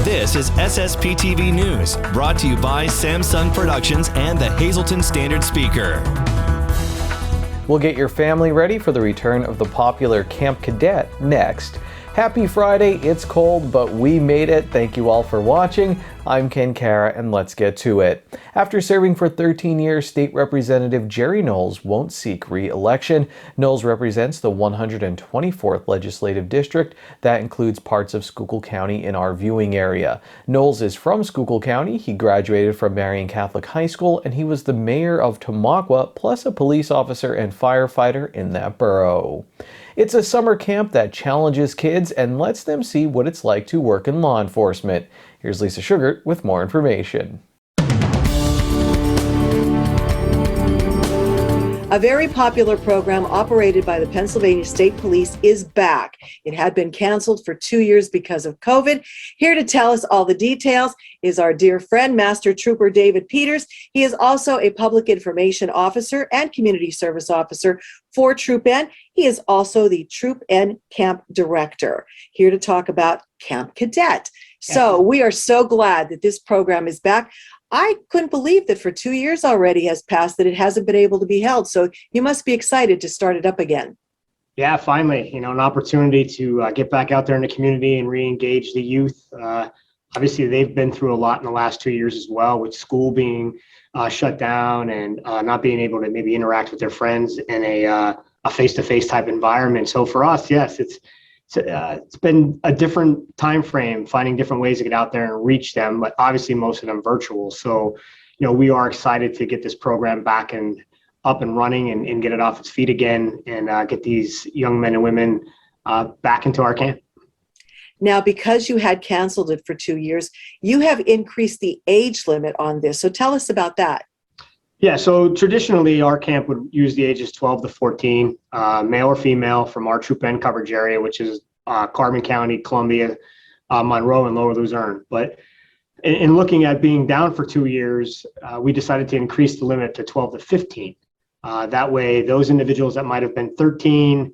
This is SSPTV News, brought to you by Samsung Productions and the Hazleton Standard Speaker. We'll get your family ready for the return of the popular Camp Cadet next. Happy Friday, it's cold, but we made it. Thank you all for watching. I'm Ken Cara, and let's get to it. After serving for 13 years, State Representative Jerry Knowles won't seek re-election. Knowles represents the 124th Legislative District. That includes parts of Schuylkill County in our viewing area. Knowles is from Schuylkill County. He graduated from Marian Catholic High School, and he was the mayor of Tamaqua, plus a police officer and firefighter in that borough. It's a summer camp that challenges kids and lets them see what it's like to work in law enforcement. Here's Lisa Sugart with more information. A very popular program operated by the Pennsylvania State Police is back. It had been canceled for 2 years because of COVID. Here to tell us all the details is our dear friend, Master Trooper David Peters. He is also a public information officer and community service officer for Troop N. He is also the Troop N Camp Director. Here to talk about Camp Cadet. So we are so glad that this program is back. I couldn't believe that for 2 years already has passed that it hasn't been able to be held. So you must be excited to start it up again. Yeah, finally, an opportunity to get back out there in the community and re-engage the youth. Obviously, they've been through a lot in the last 2 years as well, with school being shut down and not being able to maybe interact with their friends in a face-to-face type environment. So for us, yes, it's been a different time frame, finding different ways to get out there and reach them, but obviously most of them virtual. So, we are excited to get this program back and up and running and get it off its feet again and get these young men and women back into our camp. Now, because you had canceled it for 2 years, you have increased the age limit on this. So tell us about that. Yeah, so traditionally our camp would use the ages 12 to 14, male or female from our Troop N coverage area, which is Carbon County, Columbia, Monroe, and Lower Luzerne. But in looking at being down for 2 years, we decided to increase the limit to 12 to 15. That way, those individuals that might have been 13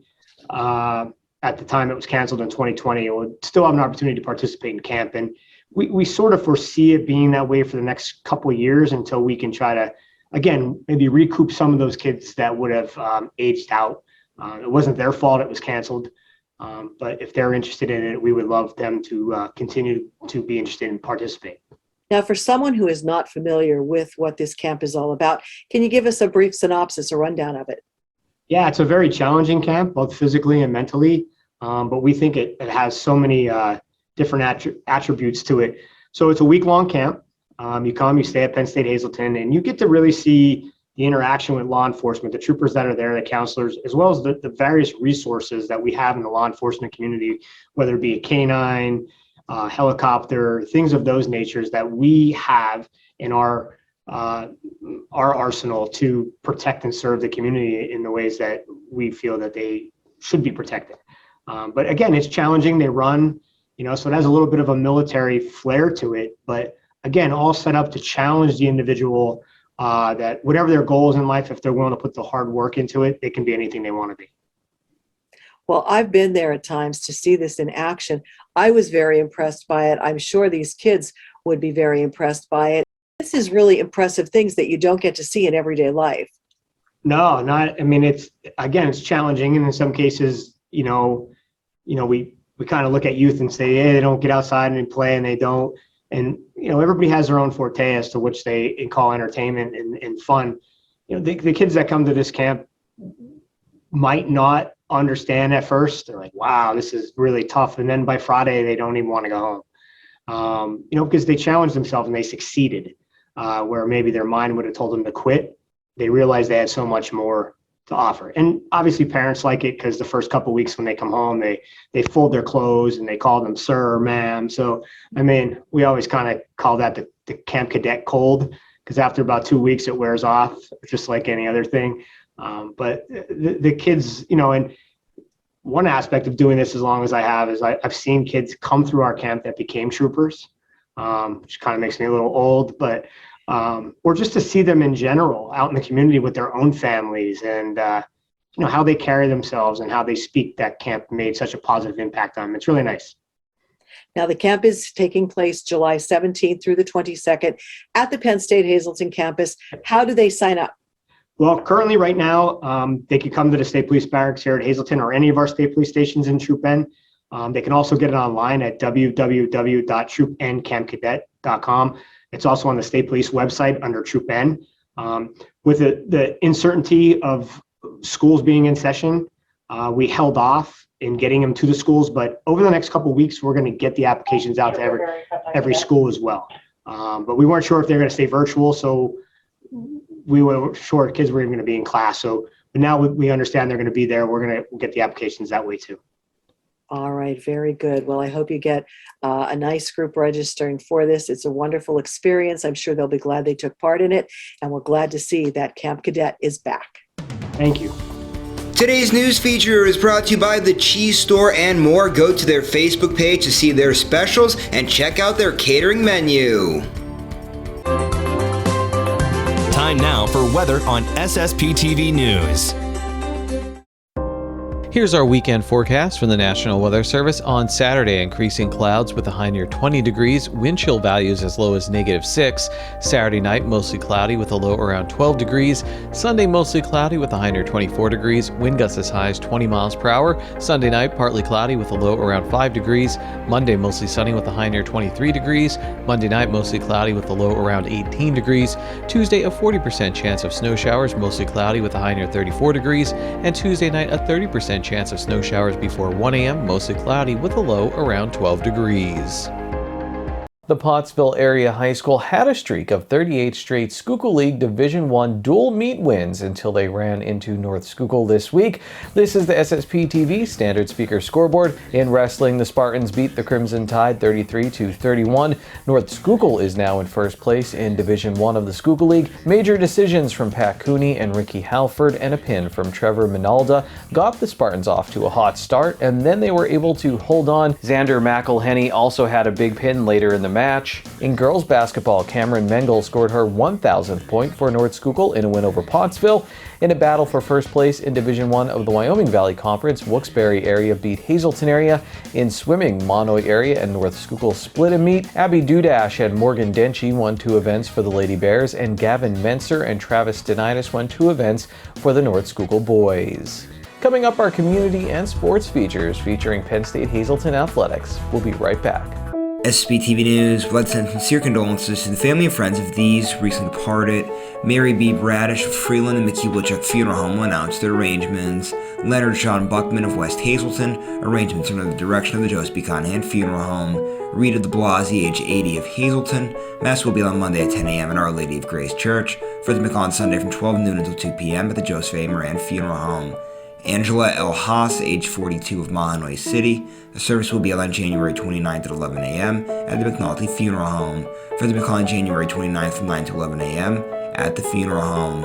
at the time it was canceled in 2020 would still have an opportunity to participate in camp. And we sort of foresee it being that way for the next couple of years until we can try to, again, maybe recoup some of those kids that would have aged out. It wasn't their fault it was canceled, but if they're interested in it, we would love them to continue to be interested in participating. Now, for someone who is not familiar with what this camp is all about, can you give us a brief synopsis or rundown of it? Yeah, it's a very challenging camp, both physically and mentally, but we think it has so many different attributes to it. So it's a week-long camp. You come, you stay at Penn State Hazleton, and you get to really see the interaction with law enforcement, the troopers that are there, the counselors, as well as the various resources that we have in the law enforcement community, whether it be a canine, helicopter, things of those natures that we have in our arsenal to protect and serve the community in the ways that we feel that they should be protected. But again, it's challenging. They run, so it has a little bit of a military flair to it, but again, all set up to challenge the individual that whatever their goals in life, if they're willing to put the hard work into it, they can be anything they want to be. Well, I've been there at times to see this in action. I was very impressed by it. I'm sure these kids would be very impressed by it. This is really impressive things that you don't get to see in everyday life. No, it's challenging. And in some cases, we kind of look at youth and say, hey, they don't get outside and play, and they don't. And, everybody has their own forte as to which they call entertainment and fun. The kids that come to this camp might not understand at first. They're like, wow, this is really tough. And then by Friday, they don't even want to go home, because they challenged themselves and they succeeded, where maybe their mind would have told them to quit. They realized they had so much more to offer. And obviously parents like it because the first couple of weeks when they come home, they fold their clothes and they call them sir or ma'am. So, we always kind of call that the Camp Cadet cold, because after about 2 weeks, it wears off just like any other thing. But the kids, and one aspect of doing this as long as I have is I've seen kids come through our camp that became troopers, which kind of makes me a little old, but or just to see them in general out in the community with their own families and how they carry themselves and how they speak that camp made such a positive impact on them. It's really nice. Now, the camp is taking place July 17th through the 22nd at the Penn State Hazleton campus. How do they sign up? Well, currently right now, they can come to the State Police Barracks here at Hazleton or any of our state police stations in Troop N. They can also get it online at www.troopncampcadet.com. It's also on the State Police website under Troop N. With the uncertainty of schools being in session, we held off in getting them to the schools, but over the next couple of weeks, we're going to get the applications out to every school as well. But we weren't sure if they're going to stay virtual, so we were sure kids were even going to be in class. But now we understand they're going to be there. We'll get the applications that way too. All right, very good. Well, I hope you get a nice group registering for this. It's a wonderful experience. I'm sure they'll be glad they took part in it, and we're glad to see that Camp Cadet is back. Thank you. Today's news feature is brought to you by The Cheese Store and more. Go to their Facebook page to see their specials and check out their catering menu. Time now for weather on SSPTV News. Here's our weekend forecast from the National Weather Service. On Saturday, increasing clouds with a high near 20 degrees, wind chill values as low as -6. Saturday night, mostly cloudy with a low around 12 degrees. Sunday, mostly cloudy with a high near 24 degrees, wind gusts as high as 20 miles per hour. Sunday night, partly cloudy with a low around 5 degrees. Monday, mostly sunny with a high near 23 degrees. Monday night, mostly cloudy with a low around 18 degrees. Tuesday, a 40% chance of snow showers, mostly cloudy with a high near 34 degrees. And Tuesday night, a 30% chance of snow showers before 1 a.m., mostly cloudy with a low around 12 degrees. The Pottsville Area High School had a streak of 38 straight Schuylkill League Division I dual meet wins until they ran into North Schuylkill this week. This is the SSPTV Standard Speaker scoreboard. In wrestling, the Spartans beat the Crimson Tide 33-31. North Schuylkill is now in first place in Division I of the Schuylkill League. Major decisions from Pat Cooney and Ricky Halford and a pin from Trevor Minalda got the Spartans off to a hot start, and then they were able to hold on. Xander McElhenney also had a big pin later in the match. In girls basketball, Cameron Mengel scored her 1,000th point for North Schuylkill in a win over Pottsville. In a battle for first place in Division I of the Wyoming Valley Conference, Wilkes-Barre area beat Hazleton area. In swimming, Monoy area and North Schuylkill split a meet. Abby Dudash and Morgan Denchi won 2 events for the Lady Bears, and Gavin Menser and Travis Denitis won 2 events for the North Schuylkill boys. Coming up, our community and sports features featuring Penn State Hazleton Athletics. We'll be right back. SSPTV News would like to send sincere condolences to the family and friends of these recently departed. Mary B. Bradish of Freeland and Mickey Woodchuck Funeral Home will announce their arrangements. Leonard John Buckman of West Hazleton, arrangements are under the direction of the Joseph B. Conahan Funeral Home. Rita de Blasi, age 80 of Hazleton. Mass will be on Monday at 10 a.m. at Our Lady of Grace Church. Further on Sunday from 12 noon until 2 p.m. at the Joseph A. Moran Funeral Home. Angela L. Haas, age 42 of Mahanoy City. The service will be held on January 29th at 11 a.m. at the McNulty Funeral Home. Further on January 29th from 9 to 11 a.m. at the funeral home.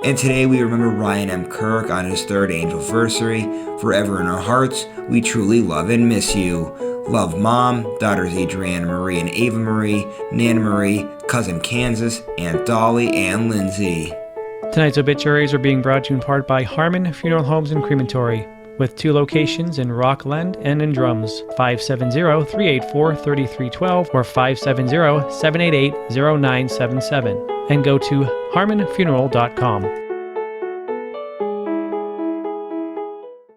And today we remember Ryan M. Kirk on his 3rd anniversary. Forever in our hearts, we truly love and miss you. Love Mom, daughters Adriana Marie and Ava Marie, Nana Marie, cousin Kansas, Aunt Dolly, and Lindsay. Tonight's obituaries are being brought to you in part by Harmon Funeral Homes and Crematory, with 2 locations in Rockland and in Drums, 570-384-3312 or 570-788-0977, and go to harmonfuneral.com.